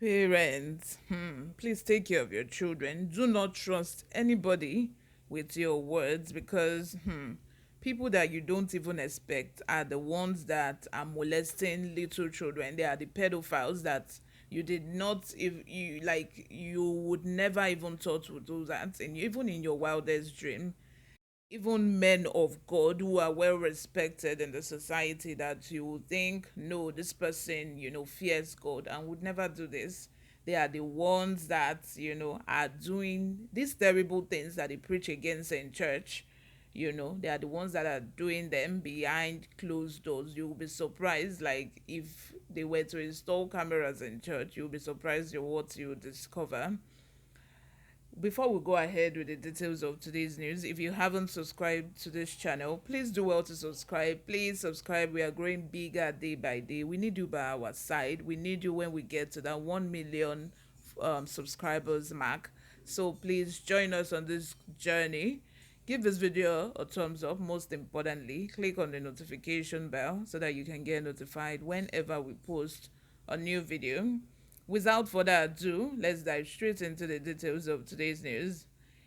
Parents, please take care of your children. Do not trust anybody with your words because people that you don't even expect are the ones that are molesting little children. They are the pedophiles that you did not, if you like, you would never even thought would do that, and even in your wildest dream. Even men of God who are well respected in the society, that you would think, no, this person, fears God and would never do this. They are the ones that, are doing these terrible things that they preach against in church. They are the ones that are doing them behind closed doors. You'll be surprised, like, if they were to install cameras in church, you'll be surprised at what you discover. Before we go ahead with the details of today's news, if you haven't subscribed to this channel, please do well to subscribe. Please subscribe. We are growing bigger day by day. We need you by our side. We need you when we get to that 1 million subscribers mark. So please join us on this journey. Give this video a thumbs up. Most importantly, click on the notification bell so that you can get notified whenever we post a new video. Without further ado, let's dive straight into the details of today's news.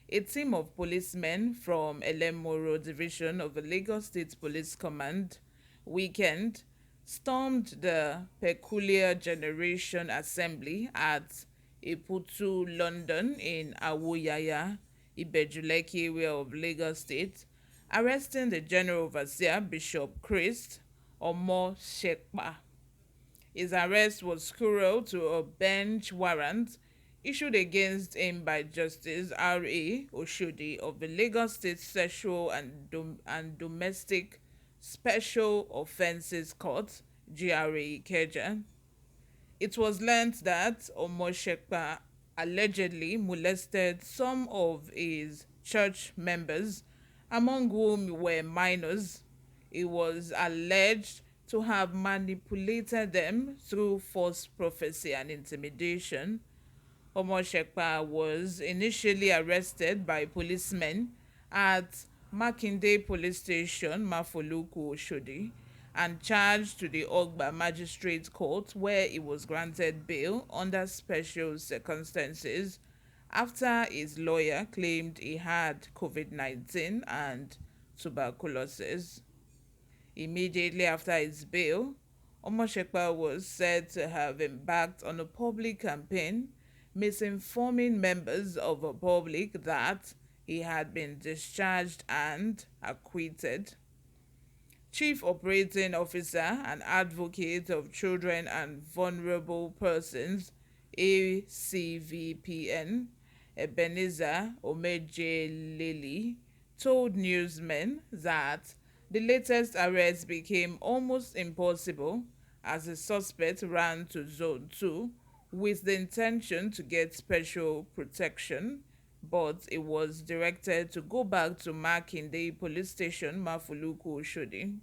A team of policemen from Elemoro Division of the Lagos State Police Command weekend stormed the Peculiar Generation Assembly at Iputu, London in Awoyaya, Ibejuleki area of Lagos State, arresting the General Overseer Bishop Christ Omo Shekpa. His arrest was cruel to a bench warrant issued against him by Justice R.A. Oshodi of the Lagos State Sexual and Domestic Special Offences Court, GRA Ikeja. It was learned that Omoshekpa allegedly molested some of his church members, among whom were minors. He was alleged to have manipulated them through false prophecy and intimidation. Omoshekpa was initially arrested by policemen at Makinde Police Station, Mafoluku, Oshodi, and charged to the Ogba Magistrate Court, where he was granted bail under special circumstances after his lawyer claimed he had COVID-19 and tuberculosis. Immediately after his bail, Omoshekpa was said to have embarked on a public campaign misinforming members of the public that he had been discharged and acquitted. Chief Operating Officer and Advocate of Children and Vulnerable Persons, ACVPN, Ebenezer Omejeleli, told newsmen that the latest arrest became almost impossible as the suspect ran to Zone 2 with the intention to get special protection, but it was directed to go back to Makinde Police Station, Mafuluku, Oshodi.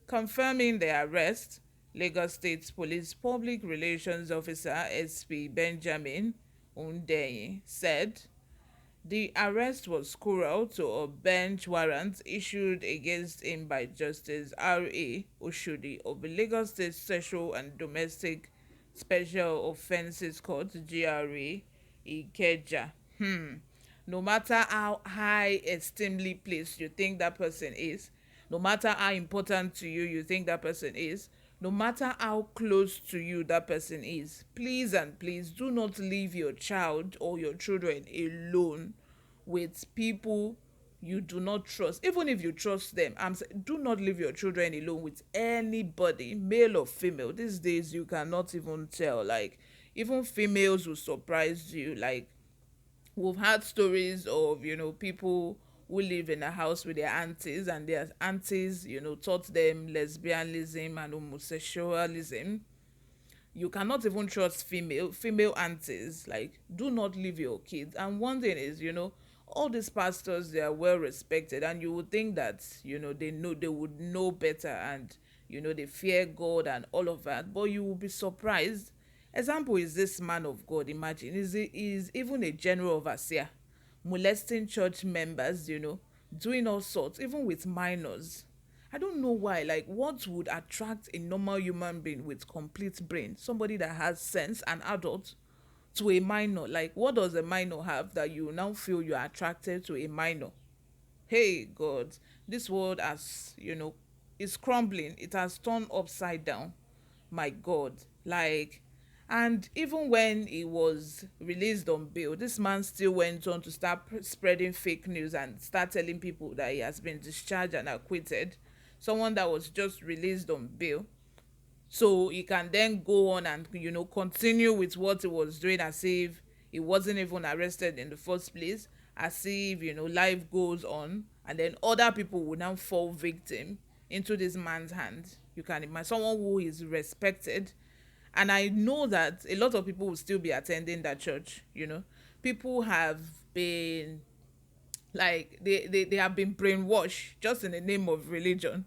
Confirming the arrest, Lagos State Police Public Relations Officer SP Benjamin Undeyi said the arrest was cruel to a bench warrant issued against him by Justice R.A. Oshodi of the Lagos State Sexual and Domestic Special Offences Court, GRA Ikeja. No matter how high esteemedly placed you think that person is, no matter how important to you you think that person is, no matter how close to you that person is, please and please do not leave your child or your children alone with people you do not trust. Even if you trust them, do not leave your children alone with anybody, male or female. These days you cannot even tell. Like, even females will surprise you. Like, we've had stories of people who live in a house with their aunties, and their aunties taught them lesbianism and homosexualism. You cannot even trust female aunties. Like, do not leave your kids. And one thing is, all these pastors, they are well respected, and you would think that they would know better, and they fear God and all of that, but you will be surprised. Example is this man of God. Imagine, is even a general overseer molesting church members, doing all sorts, even with minors. I don't know why. Like, what would attract a normal human being with complete brain, somebody that has sense, an adult, to a minor? Like, what does a minor have that you now feel you're attracted to a minor? Hey, God, this world has, is crumbling. It has turned upside down. My God. Like, and even when he was released on bail, this man still went on to start spreading fake news and start telling people that he has been discharged and acquitted. Someone that was just released on bail, so he can then go on and continue with what he was doing, as if he wasn't even arrested in the first place, as if life goes on, and then other people will now fall victim into this man's hands. You can imagine someone who is respected. And I know that a lot of people will still be attending that church. People have been, like, they have been brainwashed just in the name of religion.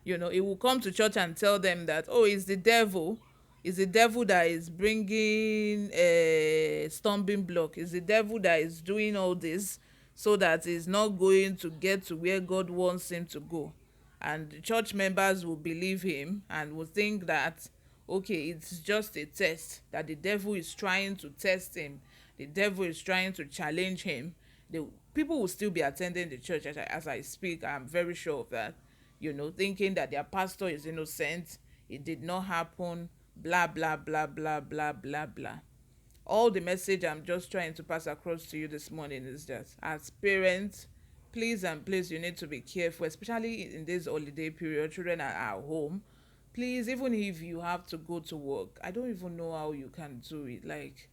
It will come to church and tell them that, oh, it's the devil. It's the devil that is bringing a stumbling block. It's the devil that is doing all this so that he's not going to get to where God wants him to go. And the church members will believe him and will think that, okay, it's just a test, that the devil is trying to test him. The devil is trying to challenge him. The people will still be attending the church as I speak. I'm very sure of that. Thinking that their pastor is innocent. It did not happen. Blah, blah, blah, blah, blah, blah, blah. All the message I'm just trying to pass across to you this morning is that, as parents, please and please, you need to be careful, especially in this holiday period. Children are at home. Please, even if you have to go to work, I don't even know how you can do it. Like,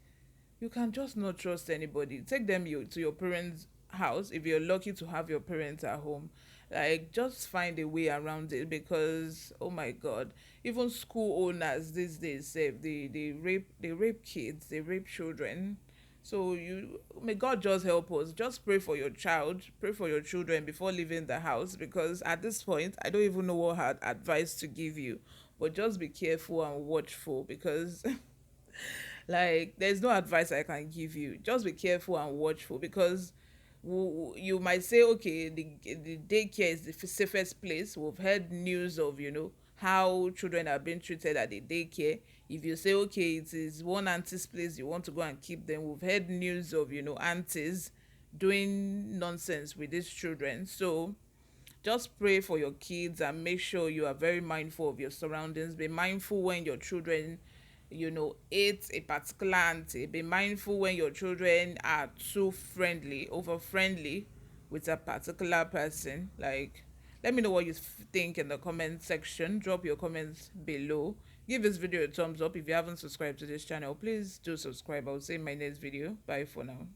you can just not trust anybody. Take them to your parents' house if you're lucky to have your parents at home. Like, just find a way around it, because, oh my God, even school owners these days say they rape kids, they rape children. So, may God just help us. Just pray for your child, pray for your children before leaving the house, because at this point I don't even know what advice to give you. But just be careful and watchful, because like, there's no advice I can give you. Just be careful and watchful, because you might say, okay, the daycare is the safest place. We've heard news of how children are being treated at the daycare. If you say, okay, it is one auntie's place, you want to go and keep them, we've heard news of aunties doing nonsense with these children. So just pray for your kids and make sure you are very mindful of your surroundings. Be mindful when your children eat a particular auntie. Be mindful when your children are too friendly, over friendly with a particular person. Like, let me know what you think in the comment section. Drop your comments below. Give this video a thumbs up. If you haven't subscribed to this channel, please do subscribe. I'll see you in my next video. Bye for now.